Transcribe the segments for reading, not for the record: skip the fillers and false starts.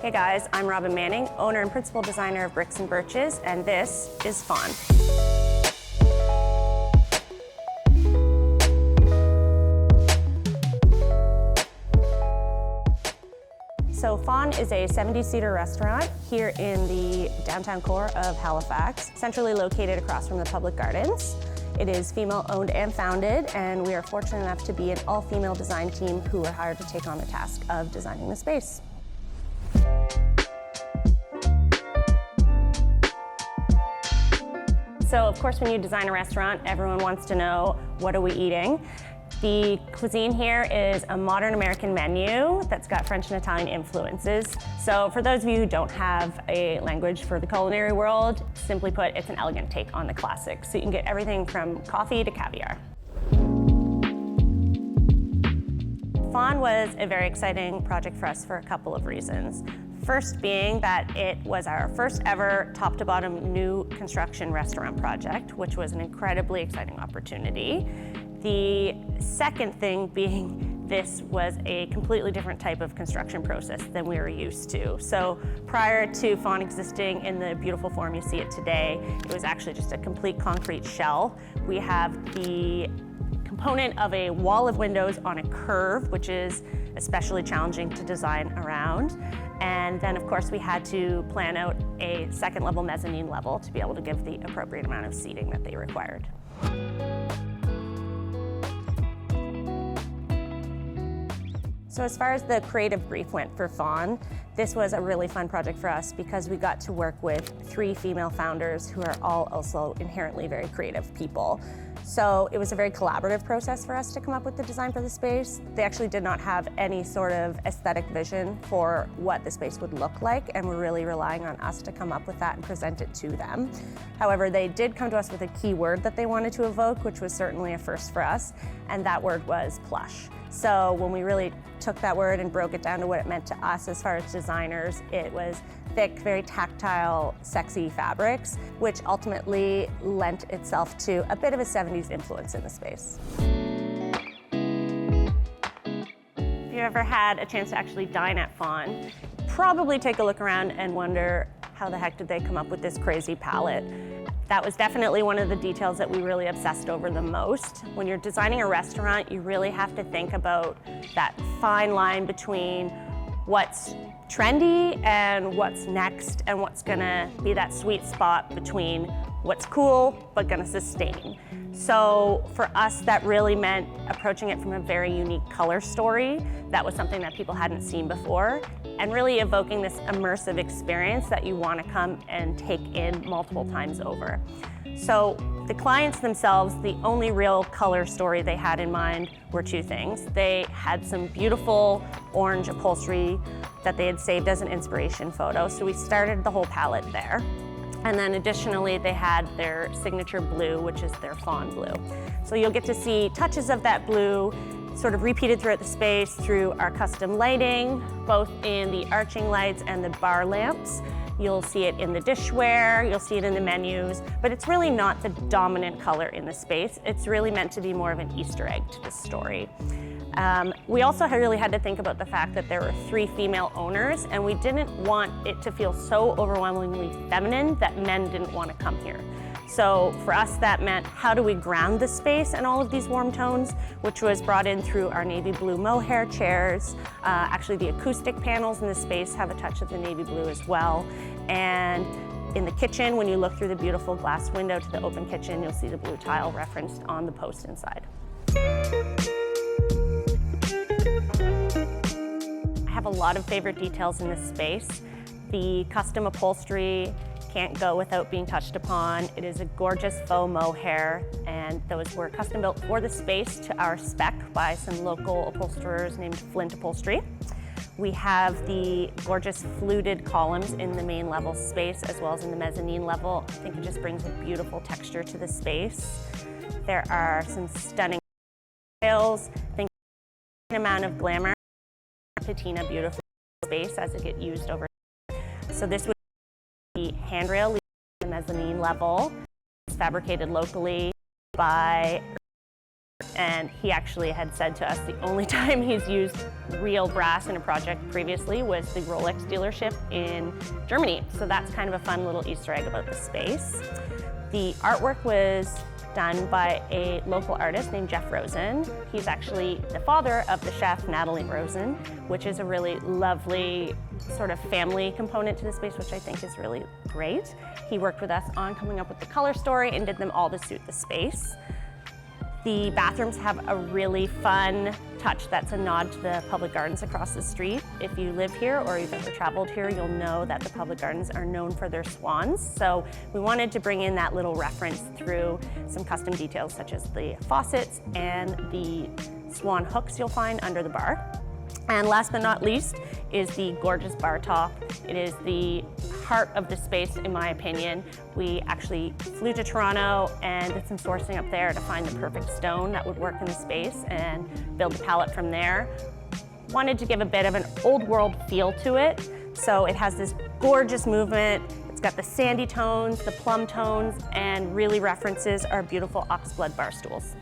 Hey guys, I'm Robin Manning, owner and principal designer of Bricks and Birches, and this is Fawn. So Fawn is a 70-seater restaurant here in the downtown core of Halifax, centrally located across from the public gardens. It is female-owned and founded, and we are fortunate enough to be an all-female design team who are hired to take on the task of designing the space. So of course, when you design a restaurant, everyone wants to know, what are we eating? The cuisine here is a modern American menu that's got French and Italian influences. So for those of you who don't have a language for the culinary world, simply put, it's an elegant take on the classics. So you can get everything from coffee to caviar. Fawn was a very exciting project for us for a couple of reasons. First being that it was our first ever top to bottom new construction restaurant project, which was an incredibly exciting opportunity. The second thing being this was a completely different type of construction process than we were used to. So prior to Fawn existing in the beautiful form you see it today, it was actually just a complete concrete shell. We have the component of a wall of windows on a curve, which is especially challenging to design around. And then of course we had to plan out a second level mezzanine level to be able to give the appropriate amount of seating that they required. So as far as the creative brief went for Fawn, this was a really fun project for us because we got to work with 3 female founders who are all also inherently very creative people. So it was a very collaborative process for us to come up with the design for the space. They actually did not have any sort of aesthetic vision for what the space would look like, and were really relying on us to come up with that and present it to them. However, they did come to us with a key word that they wanted to evoke, which was certainly a first for us, and that word was plush. So when we really took that word and broke it down to what it meant to us as far as designers, it was thick, very tactile, sexy fabrics, which ultimately lent itself to a bit of a 70s influence in the space. If you ever had a chance to actually dine at Fawn, probably take a look around and wonder, how the heck did they come up with this crazy palette? That was definitely one of the details that we really obsessed over the most. When you're designing a restaurant, you really have to think about that fine line between what's trendy and what's next, and what's gonna be that sweet spot between what's cool but gonna sustain. So for us, that really meant approaching it from a very unique color story. That was something that people hadn't seen before, and really evoking this immersive experience that you want to come and take in multiple times over. So the clients themselves, the only real color story they had in mind were 2 things. They had some beautiful orange upholstery that they had saved as an inspiration photo, so we started the whole palette there. And then additionally, they had their signature blue, which is their Fawn blue. So you'll get to see touches of that blue sort of repeated throughout the space through our custom lighting, both in the arching lights and the bar lamps. You'll see it in the dishware, you'll see it in the menus, but it's really not the dominant color in the space. It's really meant to be more of an Easter egg to the story. We also really had to think about the fact that there were 3 female owners, and we didn't want it to feel so overwhelmingly feminine that men didn't want to come here. So for us, that meant, how do we ground the space in all of these warm tones, which was brought in through our navy blue mohair chairs. Actually, the acoustic panels in the space have a touch of the navy blue as well. And in the kitchen, when you look through the beautiful glass window to the open kitchen, you'll see the blue tile referenced on the post inside. I have a lot of favorite details in this space. The custom upholstery can't go without being touched upon. It is a gorgeous faux mohair, and those were custom built for the space to our spec by some local upholsterers named Flint Upholstery. We have the gorgeous fluted columns in the main level space as well as in the mezzanine level. I think it just brings a beautiful texture to the space. There are some stunning details. I think an amount of glamour, patina beautiful space as it gets used over. So this would be handrail leading to the mezzanine level. It's fabricated locally by And he actually had said to us the only time he's used real brass in a project previously was the Rolex dealership in Germany. So that's kind of a fun little Easter egg about the space. The artwork was done by a local artist named Jeff Rosen. He's actually the father of the chef Natalie Rosen, which is a really lovely sort of family component to the space, which I think is really great. He worked with us on coming up with the color story and did them all to suit the space. The bathrooms have a really fun touch that's a nod to the public gardens across the street. If you live here or you've ever traveled here, you'll know that the public gardens are known for their swans. So we wanted to bring in that little reference through some custom details such as the faucets and the swan hooks you'll find under the bar. And last but not least is the gorgeous bar top. It is the heart of the space, in my opinion. We actually flew to Toronto and did some sourcing up there to find the perfect stone that would work in the space and build the palette from there. Wanted to give a bit of an old world feel to it. So it has this gorgeous movement. It's got the sandy tones, the plum tones, and really references our beautiful oxblood bar stools.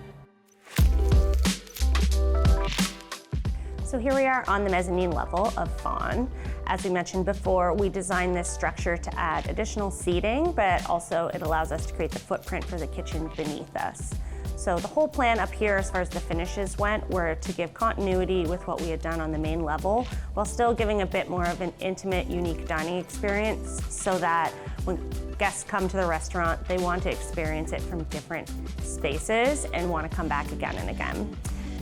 So here we are on the mezzanine level of Fawn. As we mentioned before, we designed this structure to add additional seating, but also it allows us to create the footprint for the kitchen beneath us. So the whole plan up here, as far as the finishes went, were to give continuity with what we had done on the main level, while still giving a bit more of an intimate, unique dining experience, so that when guests come to the restaurant, they want to experience it from different spaces and want to come back again and again.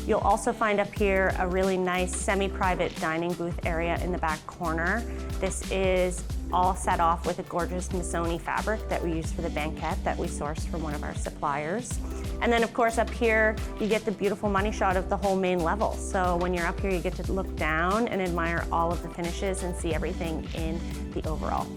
You'll also find up here a really nice semi-private dining booth area in the back corner. This is all set off with a gorgeous Missoni fabric that we use for the banquette that we sourced from one of our suppliers. And then of course up here, you get the beautiful money shot of the whole main level. So when you're up here, you get to look down and admire all of the finishes and see everything in the overall.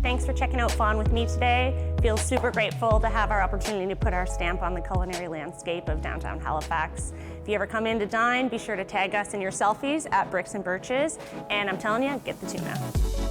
Thanks for checking out Fawn with me today. Feel super grateful to have our opportunity to put our stamp on the culinary landscape of downtown Halifax. If you ever come in to dine, be sure to tag us in your selfies at Birches. And I'm telling you, get the tuna.